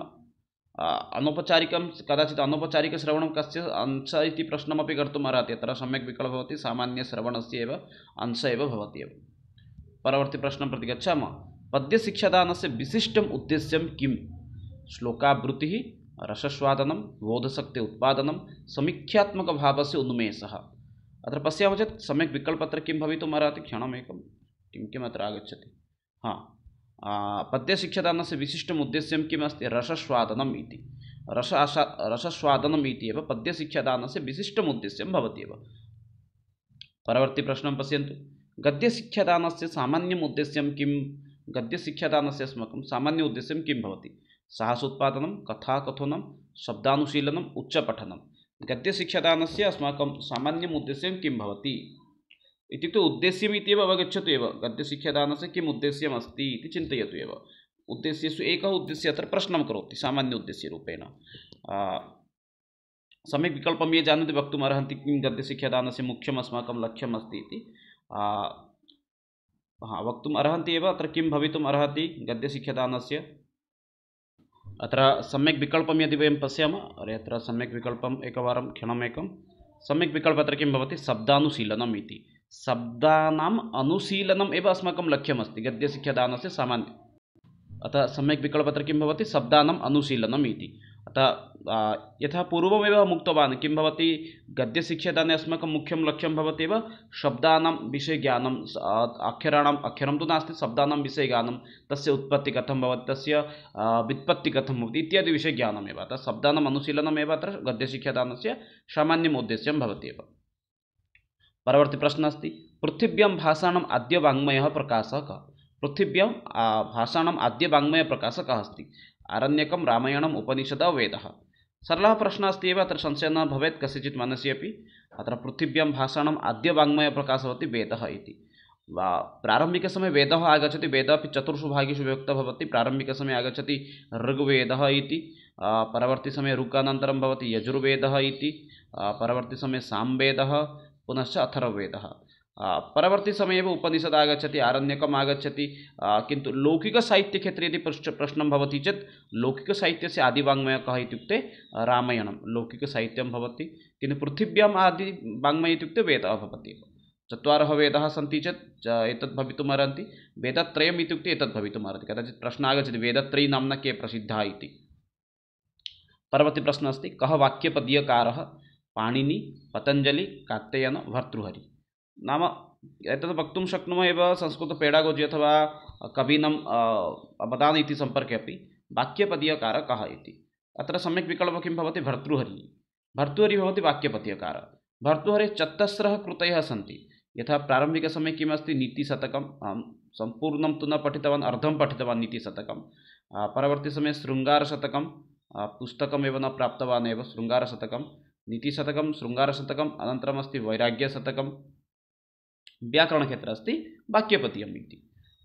अनौपचारिकं कदाचित् अनौपचारिकश्रवणं कस्य अंशः इति प्रश्नमपि कर्तुम् अर्हति अत्र सम्यक् विकल्पः भवति सामान्यश्रवणस्य एव अंशः एव भवति एव परवर्ती प्रश्नं प्रति गच्छामः पद्यशिक्षादानस्य विशिष्टम् उद्देश्यं किं श्लोकावृत्तिः रसस्वादनं बोधशक्ति उत्पादनं समीक्षात्मकभावस्य उन्मेषः अत्र पश्यामः चेत् सम्यक् विकल्पः अत्र किं भवितुम् अर्हति क्षणमेकं किम् अत्र आगच्छति पद्यशिक्षादानस्य विशिष्टम् उद्देश्यं किम् अस्ति रसस्वादनम् इति रसस्वादनम् इति एव पद्यशिक्षादानस्य विशिष्टम् उद्देश्यं भवति एव परवर्ती प्रश्नं पश्यन्तु गद्यशिक्षादानस्य सामान्यम् उद्देश्यं किं गद्यशिक्षादानस्य अस्माकं सामान्य उद्देश्यं किं भवति साहसोत्पादनं कथाकथनं शब्दानुशीलनम् उच्चपठनं गद्यशिक्षादानस्य अस्माकं सामान्यम् उद्देश्यं किं भवति इत्युक्ते उद्देश्यम् इत्येव अवगच्छतु एव गद्यशिक्षादानस्य किम् उद्देश्यम् अस्ति इति चिन्तयतु एव उद्देश्येषु एकः उद्देश्यः अत्र प्रश्नं करोति सामान्य उद्देश्यरूपेण सम्यक् विकल्पं ये जानन्ति वक्तुम् अर्हन्ति किं गद्यशिक्षादानस्य मुख्यम् अस्माकं लक्ष्यम् अस्ति इति वक्तुम् अर्हन्ति एव अत्र किं भवितुम् अर्हति गद्यशिक्षादानस्य अत्र सम्यक् विकल्पं यदि वयं पश्यामः अत्र सम्यक् विकल्पम् एकवारं क्षणमेकं सम्यक् विकल्पः अत्र किं भवति शब्दानुशीलनम् इति शब्दानाम् अनुशीलनम् एव अस्माकं लक्ष्यमस्ति गद्यशिक्षादानस्य सामान्य अतः सम्यक् विकल्पः अत्र किं भवति शब्दानाम् अनुशीलनम् इति अतः यथा पूर्वमेव अहम् उक्तवान् किं भवति गद्यशिक्षादाने अस्माकं मुख्यं लक्ष्यं भवति एव शब्दानां विषयज्ञानम् अक्षरं तु नास्ति शब्दानां विषयज्ञानं तस्य उत्पत्ति कथं भवति तस्य व्युत्पत्ति कथं भवति इत्यादि विषयज्ञानमेव अतः शब्दानाम् अनुशीलनमेव अत्र गद्यशिक्षादानस्य सामान्यम् उद्देश्यं भवति एव परवर्ती प्रश्नः अस्ति पृथिव्यां भाषाणाम् आद्य वाङ्मयः प्रकाशः कः पृथिव्यां भाषाणाम् आद्य वाङ्मयः प्रकाशः कः अस्ति आरण्यकं रामायणम् उपनिषदः वेदः सरलः प्रश्नः अस्ति एव अत्र संशयः न भवेत् कस्यचित् मनसि अपि अत्र पृथिव्यां भाषाणाम् आद्य वाङ्मयः प्रकाशः भवति वेदः इति प्रारम्भिकसमये वेदः आगच्छति वेदः अपि चतुर्षु भागेषु विभक्तः भवति प्रारम्भिकसमये आगच्छति ऋग्वेदः इति परवर्ती समये ऋकानन्तरं भवति यजुर्वेदः इति परवर्ती समये सामवेदः पुनश्च अथर्ववेदः परवर्ती समये एव उपनिषद् आगच्छति आरण्यकम् आगच्छति किन्तु लौकिकसाहित्यक्षेत्रे यदि प्रश्नं भवति चेत् लौकिकसाहित्यस्य आदिवाङ्मयः कः इत्युक्ते रामायणं लौकिकसाहित्यं भवति किन्तु पृथिव्याम् आदिवाङ्मयः इत्युक्ते वेदः भवति चत्वारः वेदाः सन्ति चेत् एतत् भवितुम् अर्हन्ति वेदत्रयम् इत्युक्ते एतत् भवितुम् अर्हति कदाचित् प्रश्नः आगच्छति वेदत्रयी नाम्ना के प्रसिद्धाः इति परवर्ती प्रश्नः अस्ति कः वाक्यपदीयकारः पाणिनि पतञ्जलि कात्यायन भर्तृहरि नाम एतत् वक्तुं शक्नुमः एव संस्कृतपेडागोजि अथवा कवीनाम् अवदान इति सम्पर्के अपि वाक्यपदीयकारः कः इति अत्र सम्यक् विकल्पः किं भवति भर्तृहरिः भवति वाक्यपदीयकारः भर्तृहरेः चतस्रः कृतयः सन्ति यथा प्रारम्भिकसमये किम् अस्ति नीतिशतकम् अहं सम्पूर्णं तु न पठितवान् अर्धं पठितवान् नीतिशतकं परवर्ती समये शृङ्गारशतकं पुस्तकमेव न प्राप्तवान् एव शृङ्गारशतकं नीतिशतकं शृङ्गारशतकम् अनन्तरम् अस्ति वैराग्यशतकं व्याकरणक्षेत्रे अस्ति वाक्यपदीयम् इति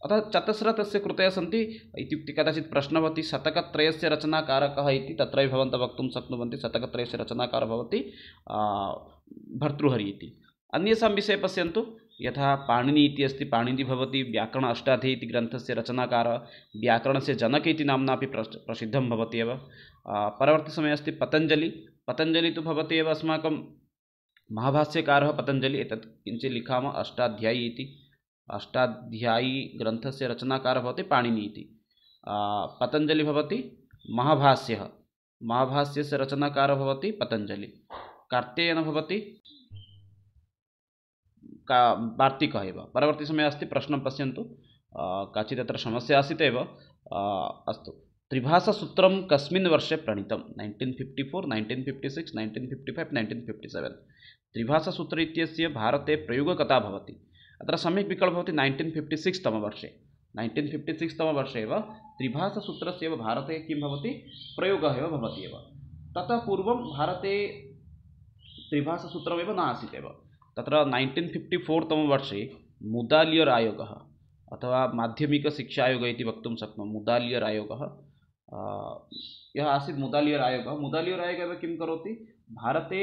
अतः चतस्रः तस्य कृतयः सन्ति इत्युक्ते कदाचित् प्रश्नः भवति शतकत्रयस्य रचनाकारः कः इति तत्रैव भवन्तः वक्तुं शक्नुवन्ति शतकत्रयस्य रचनाकारः भवति भर्तृहरिः इति अन्येषां विषये पश्यन्तु यथा पाणिनि इति अस्ति पाणिनि भवति व्याकरण अष्टाध्यायी इति ग्रन्थस्य रचनाकारः व्याकरणस्य जनक इति नाम्ना अपि प्रसिद्धं भवति एव परवर्ती समये अस्ति पतञ्जलि तु भवति एव अस्माकं महाभाष्यकारः पतञ्जलि, एतत् किञ्चित् लिखामः अष्टाध्यायी इति। अष्टाध्यायी ग्रन्थस्य रचनाकारः भवति पाणिनि इति। पतञ्जलि भवति महाभाष्यः, महाभाष्यस्य रचनाकारः भवति पतञ्जलि। कार्तेयन भवति वार्तिकः एव। परवर्ती समये अस्ति प्रश्नं पश्यन्तु, काचित् अत्र समस्या आसीत् एव। अस्तु, त्रिभाषासूत्रं कस्मिन् वर्षे प्रणीतं? 1954, 1956, 1955, 1957। त्रिभाषासूत्र इत्यस्य भारते प्रयोगकता भवति। अत्र सम्यक् विकल्पः भवति 1956 तमवर्षे। 1956 तमवर्षे एव त्रिभाषासूत्रस्य एव भारते किं भवति, प्रयोगः एव भवति एव। ततः पूर्वं भारते त्रिभाषासूत्रमेव न आसीत् एव। तत्र 1954 तमवर्षे मुदालियर् आयोगः अथवा माध्यमिकशिक्षा आयोगः इति वक्तुं शक्नुमः। मुदालियर् आयोगः यः आसीत्, मुदालियर् आयोगः, मुदालियर् आयोगः एव किं करोति, भारते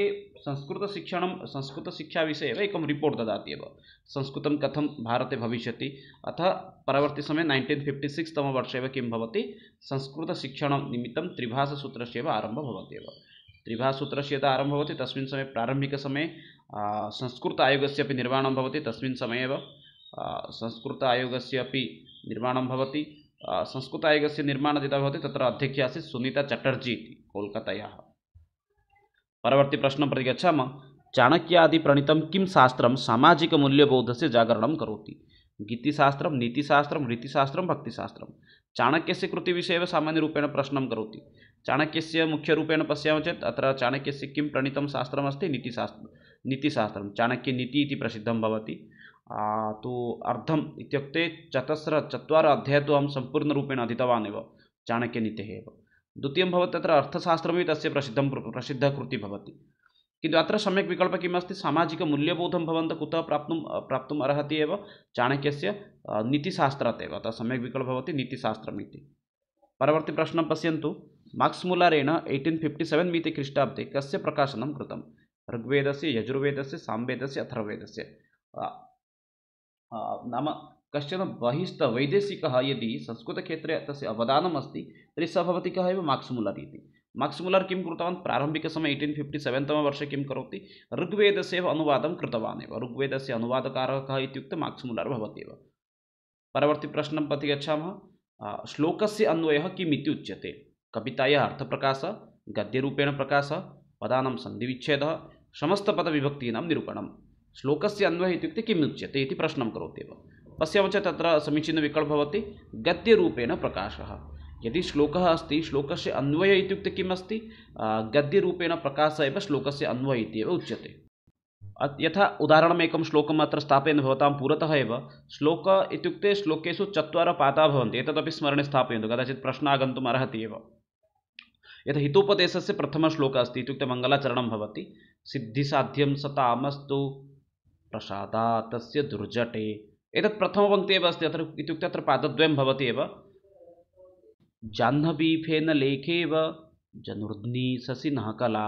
संस्कृतशिक्षाविषये एव एकं रिपोर्ट् ददाति एव, संस्कृतं कथं भारते भविष्यति। अतः परवर्तिसमये 1956 तमवर्षे एव किं भवति, संस्कृतशिक्षणनिमित्तं त्रिभाषासूत्रस्य एव आरम्भः भवति एव। त्रिभाषासूत्रस्य यदा आरम्भः भवति तस्मिन् समये प्रारम्भिकसमये संस्कृत आयोगस्य अपि निर्माणं भवति। तस्मिन् समये एव संस्कृत आयोगस्य अपि निर्माणं भवति। संस्कृत आयोगस्य निर्माणं यदा भवति तत्र अध्यक्षा आसीत् सुनीता चटर्जी इति, कोल्कतायाः। परवर्ती प्रश्नं प्रति गच्छामः। चाणक्यादि प्रणीतं किं शास्त्रं सामाजिकमूल्यबोधस्य जागरणं करोति? गीतिशास्त्रं, नीतिशास्त्रं, रीतिशास्त्रं, भक्तिशास्त्रं। चाणक्यस्य कृतिविषये एव सामान्यरूपेण प्रश्नं करोति। चाणक्यस्य मुख्यरूपेण पश्यामः चेत् अत्र चाणक्यस्य किं प्रणीतं शास्त्रमस्ति, नीतिशास्त्रं। चाणक्यनीति इति प्रसिद्धं भवति। तु अर्धम् इत्युक्ते 4 अध्यायाः तु अहं सम्पूर्णरूपेण अधीतवान् एव चाणक्यनीतेः एव। द्वितीयं भवति तत्र अर्थशास्त्रमपि तस्य प्रसिद्धकृतिः भवति। किन्तु अत्र सम्यक् विकल्पः किम् अस्ति, सामाजिकमूल्यबोधं भवन्तः कुतः प्राप्तुम् अर्हति एव, चाणक्यस्य नीतिशास्त्रात् एव। अतः सम्यक् विकल्पः भवति नीतिशास्त्रम् इति। परवर्ती प्रश्नं पश्यन्तु। मार्क्स् मुलरेण 1857 इति ख्रीष्टाब्दे कस्य प्रकाशनं कृतं? ऋग्वेदस्य, यजुर्वेदस्य, सामवेदस्य, अथर्ववेदस्य। नाम कश्चन बहिस्थवैदेशिकः यदि संस्कृतक्षेत्रे तस्य अवदानम् अस्ति तर्हि सः भवति कः एव, मार्क्स् मुलर् इति। मार्क्स् मुलर् किं कृतवान्, प्रारम्भिकसमये 1857 तमवर्षे किं करोति, ऋग्वेदस्य एव अनुवादं कृतवान् एव। ऋग्वेदस्य अनुवादकारः कः इत्युक्ते मार्क्स् मुलर् भवति एव। परवर्ती प्रश्नं प्रति गच्छामः। श्लोकस्य अन्वयः किम् इति उच्यते? कवितायाः अर्थप्रकाशः, गद्यरूपेण प्रकाशः, पदानां सन्धिविच्छेदः, समस्तपदविभक्तीनां निरूपणम्। श्लोकस्य अन्वयः इत्युक्ते किम् उच्यते इति प्रश्नं करोति एव। पश्यामः चेत् तत्र समीचीनविकल्पः भवति गद्यरूपेण प्रकाशः। यदि श्लोकः अस्ति, श्लोकस्य अन्वयः इत्युक्ते किम् अस्ति, गद्यरूपेण प्रकाशः एव श्लोकस्य अन्वयः इति एव उच्यते। यथा उदाहरणमेकं श्लोकम् अत्र स्थापयन् भवतां पुरतः एव। श्लोक इत्युक्ते श्लोकेषु 4 पादाः भवन्ति, एतदपि स्मरणे स्थापयन्तु, कदाचित् प्रश्नः आगन्तुम् अर्हति एव। यथा हितोपदेशस्य प्रथमः श्लोकः अस्ति इत्युक्ते मङ्गलाचरणं भवति। सिद्धिसाध्यं सतामस्तु प्रसादात् तस्य दुर्जटे। एतत् प्रथमपङ्क्तिः एव अस्ति अत्र, इत्युक्ते अत्र पादद्वयं भवति एव। जाह्नवीफेन लेखेव जनुर्ध्नि शशिनः कला।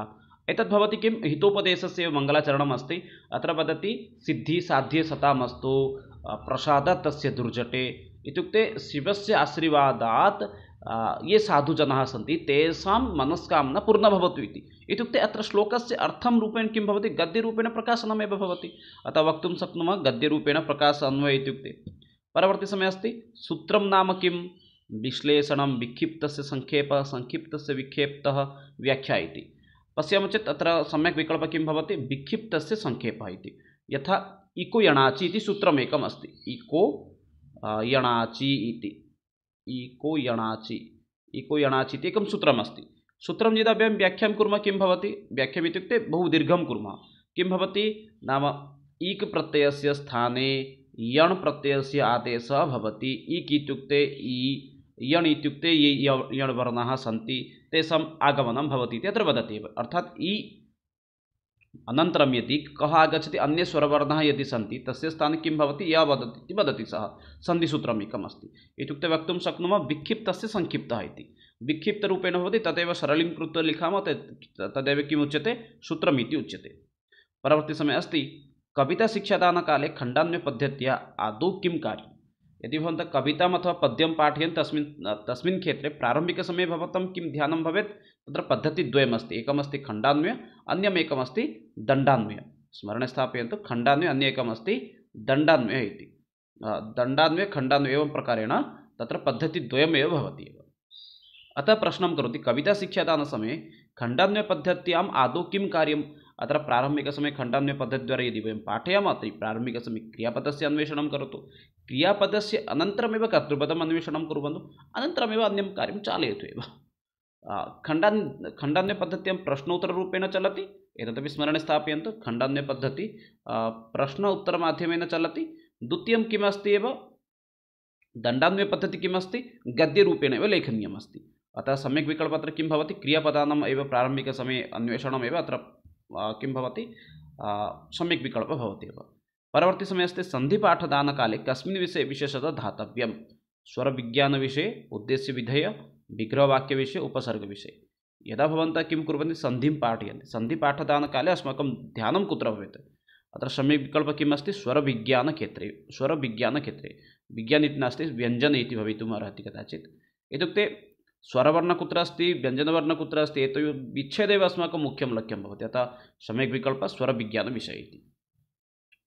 एतद् भवति किं, हितोपदेशस्य मङ्गलाचरणम् अस्ति। अत्र वदति सिद्धिसाध्ये सतामस्तु प्रसादात् तस्य दुर्जटे, इत्युक्ते शिवस्य आशीर्वादात् ये साधुजनाः सन्ति तेषां मनस्कामना पूर्णा भवतु इति। इत्युक्ते अत्र श्लोकस्य अर्थं रूपेण किं भवति, गद्यरूपेण प्रकाशनमेव भवति। अतः वक्तुं शक्नुमः गद्यरूपेण प्रकाश अन्वय इत्युक्ते। परवर्ती समये अस्ति सूत्रं नाम किं, विश्लेषणं, विक्षिप्तस्य संक्षेपः, संक्षिप्तस्य विक्षेप्तः, व्याख्या इति। पश्यामः चेत् अत्र सम्यक् विकल्पः किं भवति, विक्षिप्तस्य संक्षेपः इति। यथा इको यणाचि इति सूत्रमेकम् अस्ति। इको यणाचि इति, इको यणाचि इति एकं सूत्रमस्ति। सूत्रं यदा वयं व्याख्यां कुर्मः किं भवति, व्याख्याम् इत्युक्ते बहु दीर्घं कुर्मः। किं भवति नाम इक् प्रत्ययस्य स्थाने यण् प्रत्ययस्य आदेशः भवति। इक् इत्युक्ते इ, यण् इत्युक्ते ये यण् वर्णाः सन्ति तेषाम् आगमनं भवति इति अत्र वदति एव। अर्थात् इ अनन्तरं यदि कः आगच्छति, अन्ये स्वरवर्णाः यदि सन्ति तस्य स्थाने किं भवति, य वदति इति वदति सः। सन्धिसूत्रम् एकम् अस्ति। इत्युक्ते वक्तुं शक्नुमः विक्षिप्तस्य संक्षिप्तः इति। विक्षिप्तरूपेण भवति, तदेव सरलीकृत्य लिखामः, तदेव किम् उच्यते, सूत्रम् इति उच्यते। परवर्ती समये अस्ति कविताशिक्षादानकाले खण्डान्वयपद्धत्या आदौ किं कार्यं? यदि भवन्तः कविताम् अथवा पद्यं पाठयन् तस्मिन् क्षेत्रे प्रारम्भिकसमये भवतां किं ध्यानं भवेत्, तत्र पद्धतिद्वयमस्ति, एकमस्ति खण्डान्वय, अन्यमेकमस्ति दण्डान्वय। स्मरणे स्थापयन्तु, खण्डान्वय, अन्येकमस्ति दण्डान्वय इति। दण्डान्वय खण्डान्वय एवं प्रकारेण तत्र पद्धतिद्वयमेव भवति एव। अतः प्रश्नं करोति, कविताशिक्षादानसमये खण्डान्वयपद्धत्याम् आदौ किं कार्यम्? अत्र प्रारम्भिकसमये खण्डान्वयपद्धतिद्वारा यदि वयं पाठयामः तर्हि प्रारम्भिकसमये क्रियापदस्य अन्वेषणं करोतु, क्रियापदस्य अनन्तरमेव कर्तृपदम् अन्वेषणं कुर्वन्तु, अनन्तरमेव अन्यं कार्यं चालयतु एव। खण्डान्वयपद्धत्यां प्रश्नोत्तररूपेण चलति, एतदपि स्मरणे स्थापयन्तु। खण्डान्वयपद्धति प्रश्न उत्तरमाध्यमेन चलति। द्वितीयं किमस्ति एव, दण्डान्वयपद्धति किमस्ति, गद्यरूपेण एव लेखनीयमस्ति। अतः सम्यक् विकल्पः अत्र किं भवति, क्रियापदानाम् एव प्रारम्भिकसमये अन्वेषणमेव अत्र किं भवति, सम्यक् विकल्पः भवति एव। परवर्ती समये अस्ति सन्धिपाठदानकाले कस्मिन् विषये विशेषतः धातव्यं? स्वरविज्ञानविषये, उद्देश्यविधेय, विग्रहवाक्यविषये, उपसर्गविषये। यदा भवन्तः किं कुर्वन्ति, सन्धिं पाठयन्ति, सन्धिपाठदानकाले अस्माकं ध्यानं कुत्र भवेत्? अत्र सम्यक् विकल्पः किम् अस्ति, स्वरविज्ञानक्षेत्रे। स्वरविज्ञानक्षेत्रे विज्ञान इति नास्ति, व्यञ्जन इति भवितुम् अर्हति कदाचित्। इत्युक्ते स्वरवर्णः कुत्र अस्ति, व्यञ्जनवर्णः कुत्र अस्ति, एतयोः विच्छेदेव अस्माकं मुख्यं लक्ष्यं भवति। अतः सम्यक् विकल्पः स्वरविज्ञानविषये इति।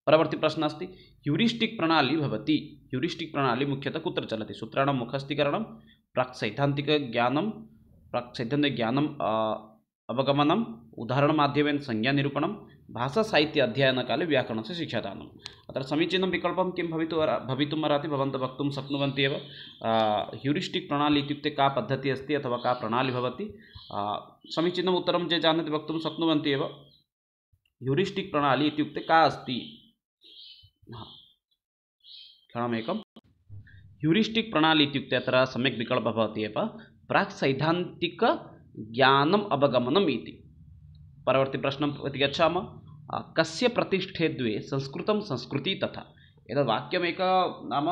परवर्ती प्रश्नः अस्ति, ह्यूरिस्टिक् प्रणाली भवति। ह्यूरिस्टिक् प्रणाली मुख्यतः कुत्र चलति? सूत्राणां मुखस्थीकरणं, प्राक्सैद्धान्तिकज्ञानम् अवगमनम्, उदाहरणमाध्यमेन संज्ञानिरूपणं, भाषासाहित्य अध्ययनकाले व्याकरणस्य शिक्षादानम्। अत्र समीचीनं विकल्पं किं भवितुम् अर्हति, भवन्तः वक्तुं शक्नुवन्ति एव। ह्यूरिस्टिक् प्रणाली इत्युक्ते का पद्धतिः अस्ति अथवा का प्रणाली भवति, समीचीनम् उत्तरं ये जानन्ति वक्तुं शक्नुवन्ति एव। ह्यूरिस्टिक् प्रणाली इत्युक्ते का अस्ति? क्षणमेकं। ह्यूरिस्टिक् प्रणाली इत्युक्ते अत्र सम्यक् विकल्पः भवति एव, प्राक्सैद्धान्तिकज्ञानम् अवगमनम् इति। परवर्ती प्रश्नं प्रति गच्छामः। कस्य प्रतिष्ठे द्वे संस्कृतं संस्कृति तथा? एतद् वाक्यमेक नाम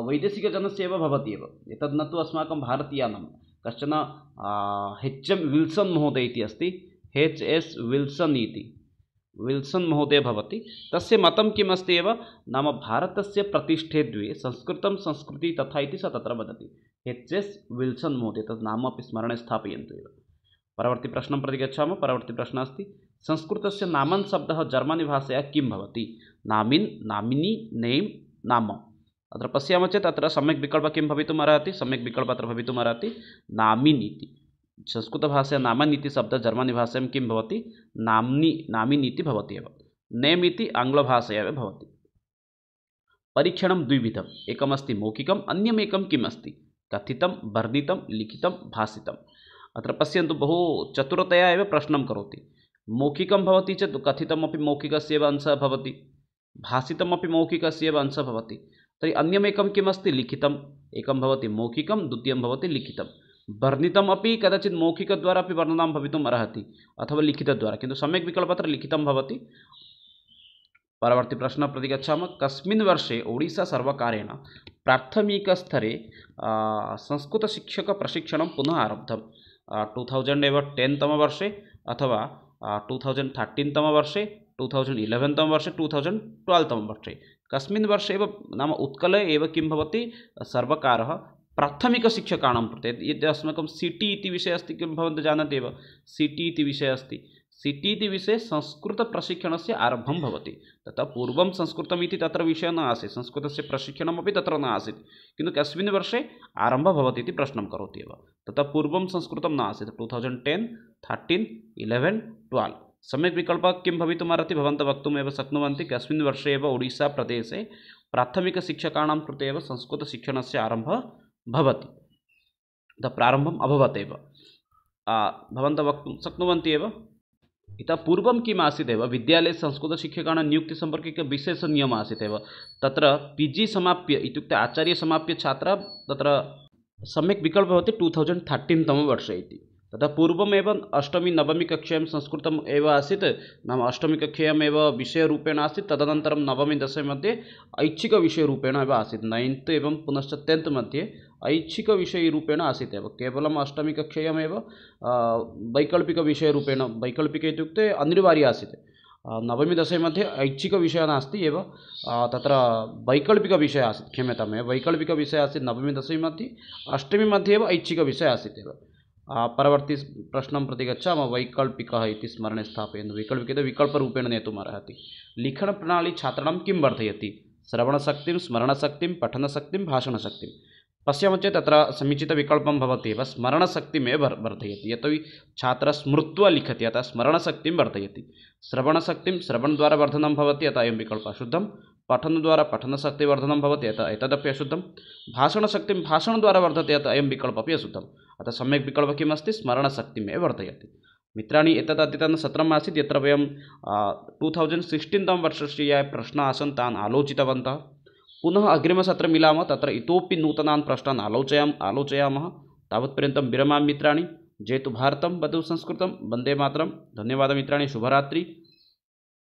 वैदेशिकजनस्य एव भवति एव, एतद् न तु अस्माकं भारतीयानां। कश्चन H.M. विल्सन् महोदय इति अस्ति, H.S. विल्सन् इति, विल्सन् महोदय भवति। तस्य मतं किम् अस्ति एव, नाम भारतस्य प्रतिष्ठे द्वे संस्कृतं संस्कृति तथा इति स तत्र वदति। H.S. विल्सन् महोदय, तत् नाम अपि स्मरणे स्थापयन्तु एव। परवर्ती प्रश्नं प्रति गच्छामः। परवर्ती प्रश्नः अस्ति, संस्कृतस्य नामन् शब्दः जर्मनी भाषया किं भवति? नामिन्, नामिनी, नेम्, नाम। अत्र पश्यामः चेत् अत्र सम्यक् विकल्पः किं भवितुम् अर्हति? सम्यक् विकल्पः अत्र भवितुम् अर्हति नामिन् इति। संस्कृतभाषया नामन् इति शब्दः जर्मनी भाषायां किं भवति? नाम्नि, नामिन् इति भवति एव। नेम् इति आङ्ग्लभाषया एव भवति। परीक्षणं द्विविधम्, एकमस्ति मौखिकम्, अन्यमेकं किम् अस्ति? कथितं, वर्णितं, लिखितं, भाषितम्। अत्र पश्यन्तु, बहु चतुरतया एव प्रश्नं करोति। मौखिकं भवति चेत् कथितमपि मौखिकस्य एव अंशः भवति, भाषितमपि मौखिकस्य एव अंशः भवति। तर्हि अन्यमेकं किम् अस्ति? लिखितम्। एकं भवति मौखिकं, द्वितीयं भवति लिखितं। वर्णितम् अपि कदाचित् मौखिकद्वारा अपि वर्णनं भवितुम् अर्हति अथवा लिखितद्वारा, किन्तु सम्यक् विकल्पः अत्र लिखितं भवति। परवर्ती प्रश्नः प्रति गच्छामः। कस्मिन् वर्षे ओडिशा सर्वकारेण प्राथमिकस्तरे संस्कृतशिक्षकप्रशिक्षणं पुनः आरब्धम्? 2010 तमवर्षे अथवा 2013 तमवर्षे, 2011 तमवर्षे, 2012 तमवर्षे? कस्मिन् वर्षे एव, नाम उत्कले एव किं भवति, सर्वकारः प्राथमिकशिक्षकाणां कृते, यद् अस्माकं सिटी इति विषयः अस्ति, किं भवन्तः जानन्ति एव, सिटी इति विषयः अस्ति, सिटी इति विषये संस्कृतप्रशिक्षणस्य आरम्भं भवति। ततः पूर्वं संस्कृतम् इति तत्र विषयः न आसीत्, संस्कृतस्य प्रशिक्षणमपि तत्र न आसीत्, किन्तु कस्मिन् वर्षे आरम्भः भवति इति प्रश्नं करोति एव। ततः पूर्वं संस्कृतं न आसीत्, 2010, 13, 11, 12। सम्यक् विकल्पः किं भवितुम् अर्हति, भवन्तः वक्तुमेव शक्नुवन्ति। कस्मिन् वर्षे एव ओडिशा प्रदेशे प्राथमिकशिक्षकाणां कृते एव संस्कृतशिक्षणस्य आरम्भः भवति, प्रारम्भम् अभवत् एव, भवन्तः वक्तुं शक्नुवन्ति एव। इतः पूर्वं किम् आसीत् एव, विद्यालये संस्कृतशिक्षकाणां नियुक्तिसम्पर्के एकः विशेषनियमः आसीत् एव। तत्र PG समाप्य, इत्युक्ते आचार्य समाप्य छात्रः, तत्र सम्यक् विकल्पः भवति 2013 तमवर्षे इति। ततः पूर्वमेव अष्टमी नवमी कक्षायां संस्कृतम् एव आसीत्, नाम अष्टमी कक्षायाम् एव विषयरूपेण आसीत्, तदनन्तरं नवमी दशमी मध्ये ऐच्छिकविषयरूपेण एव आसीत्, 9th एवं पुनश्च 10th मध्ये ऐच्छिकविषयरूपेण आसीत् एव। केवलम् अष्टमी कक्षायामेव वैकल्पिकविषयरूपेण, वैकल्पिक इत्युक्ते अनिवार्य आसीत्, नवमी दशमी मध्ये ऐच्छिकविषयः नास्ति एव तत्र वैकल्पिकविषयः आसीत्, क्षम्यतामेव वैकल्पिकविषयः आसीत् नवमी दशमी मध्ये, अष्टमी मध्ये एव ऐच्छिकविषयः आसीत् एव। परवर्ती प्रश्नं प्रति गच्छामः। वैकल्पिकः इति स्मरणे स्थापयन्तु। वैकल्पिकः विकल्परूपेण नेतुम् अर्हति। लिखनप्रणाली छात्राणां किं वर्धयति? श्रवणशक्तिं, स्मरणशक्तिं, पठनशक्तिं, भाषणशक्तिं। पश्यामः चेत् तत्र समीचीनविकल्पं भवति एव स्मरणशक्तिमेव वर्धयति, यतोहि छात्रः स्मृत्वा लिखति, अतः स्मरणशक्तिं वर्धयति। श्रवणशक्तिं श्रवणद्वारा वर्धनं भवति, अतः अयं विकल्पः अशुद्धं। पठनद्वारा पठनशक्तिवर्धनं भवति, अतः एतदपि अशुद्धं। भाषणशक्तिं भाषणद्वारा वर्धते, अतः अयं विकल्पः अपि अतः सम्यक् विकल्पः किम् अस्ति? स्मरणशक्तिमेव वर्धयति। मित्राणि, एतत् अद्यतनसत्रम् आसीत्, यत्र वयं 2016 तमवर्षस्य ये प्रश्नाः आसन् तान् आलोचितवन्तः। पुनः अग्रिमसत्रे मिलामः, तत्र इतोपि नूतनान् प्रश्नान् आलोचयामः। तावत्पर्यन्तं विरमामि मित्राणि। जयतु भारतं, वदतु संस्कृतं, वन्दे मातरं। धन्यवादः मित्राणि, शुभरात्रि।